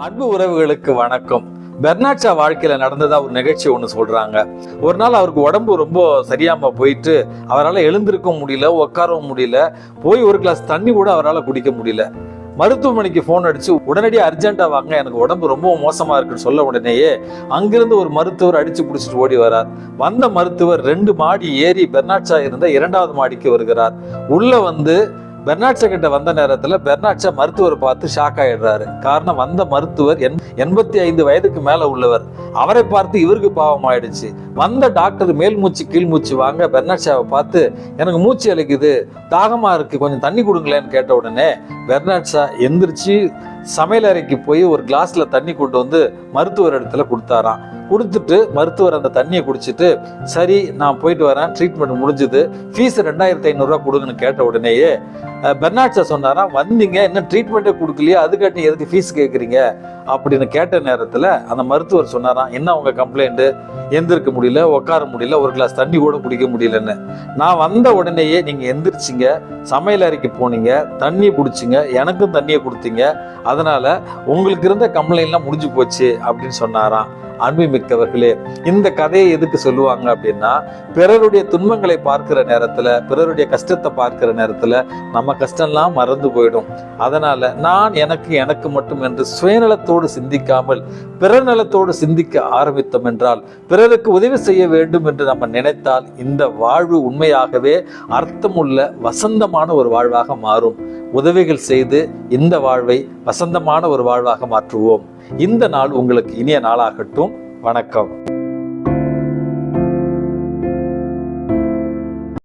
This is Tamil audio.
அன்பு உறவுகளுக்கு வணக்கம். பெர்னாட் ஷா வாழ்க்கையில நடந்ததா ஒரு நிகழ்ச்சி ஒன்று சொல்றாங்க. ஒரு நாள் அவருக்கு உடம்பு ரொம்ப சரியாம போயிட்டு அவரால் எழுந்திருக்க முடியல, உட்காரவும் முடியல, போய் ஒரு கிளாஸ் தண்ணி கூட அவரால் குடிக்க முடியல. மருத்துவமனைக்கு போன் அடிச்சு உடனடியாக அர்ஜென்ட்டா வாங்க, எனக்கு உடம்பு ரொம்ப மோசமா இருக்குன்னு சொல்ல உடனேயே அங்கிருந்து ஒரு மருத்துவர் அடிச்சு பிடிச்சிட்டு ஓடி வரார். வந்த மருத்துவர் 2 மாடி ஏறி பெர்னாட் ஷா இருந்த 2வது மாடிக்கு வருகிறார். உள்ள வந்து பெர்னாட் ஷா கிட்ட வந்த நேரத்துல பெர்னாட் ஷா மருத்துவரை பார்த்து ஷாக் ஆயிடுறாரு. காரணம், வந்த மருத்துவர் 85 வயதுக்கு மேல உள்ளவர். அவரை பார்த்து இவருக்கு பாவம் ஆயிடுச்சு. வந்த டாக்டர் மேல் மூச்சு கீழ் மூச்சு வாங்க பெர்னாட் ஷாவை பார்த்து, எனக்கு மூச்சு அழைக்குது, தாகமா இருக்கு, கொஞ்சம் தண்ணி கொடுங்களேன்னு கேட்ட உடனே பெர்னாட் ஷா எந்திரிச்சு சமையல் அறைக்கு போய் ஒரு கிளாஸ்ல தண்ணி கொண்டு வந்து மருத்துவர் இடத்துல கொடுத்தாராம். கொடுத்துட்டு மருத்துவர் அந்த தண்ணியை குடிச்சிட்டு, சரி நான் போயிட்டு வரேன், ட்ரீட்மெண்ட் முடிஞ்சுது, ஃபீஸ் 2500 ரூபா கொடுங்கன்னு கேட்ட உடனேயே பெர்னாட் ஷா சொன்னாராம், வந்தீங்க இன்னும் ட்ரீட்மெண்ட்டே கொடுக்கலையே, அதுக்காட்டி எதுக்கு ஃபீஸ் கேட்குறீங்க அப்படின்னு கேட்ட நேரத்தில் அந்த மருத்துவர் சொன்னாராம், என்ன உங்க கம்ப்ளைண்ட்டு, எந்திருக்க முடியல, உட்கார முடியல, ஒரு கிளாஸ் தண்ணி கூட குடிக்க முடியலன்னு. நான் வந்த உடனேயே நீங்க எந்திரிச்சிங்க, சமையல் அறைக்கு போனீங்க, தண்ணி குடிச்சிங்க, எனக்கும் தண்ணியை கொடுத்தீங்க, அதனால உங்களுக்கு இருந்த கம்ப்ளைண்ட்லாம் முடிஞ்சு போச்சு அப்படின்னு சொன்னாராம். அன்பு மிக்கவர்களே, இந்த கதையை எதுக்கு சொல்லுவாங்க அப்படின்னா, பிறருடைய துன்பங்களை பார்க்கிற நேரத்துல, பிறருடைய கஷ்டத்தை பார்க்கிற நேரத்துல நம்ம கஷ்டம்லாம் மறந்து போயிடும். அதனால நான் எனக்கு மட்டும் என்று சுயநலத்தோடு சிந்திக்காமல் பிறர் நலத்தோடு சிந்திக்க ஆரம்பித்தோம் என்றால், பிறருக்கு உதவி செய்ய வேண்டும் என்று நம்ம நினைத்தால் இந்த வாழ்வு உண்மையாகவே அர்த்தமுள்ள வசந்தமான ஒரு வாழ்வாக மாறும். உதவிகள் செய்து இந்த வாழ்வை வசந்தமான ஒரு வாழ்வாக மாற்றுவோம். இந்த நாள் உங்களுக்கு இனிய நாளாகட்டும். வணக்கம்.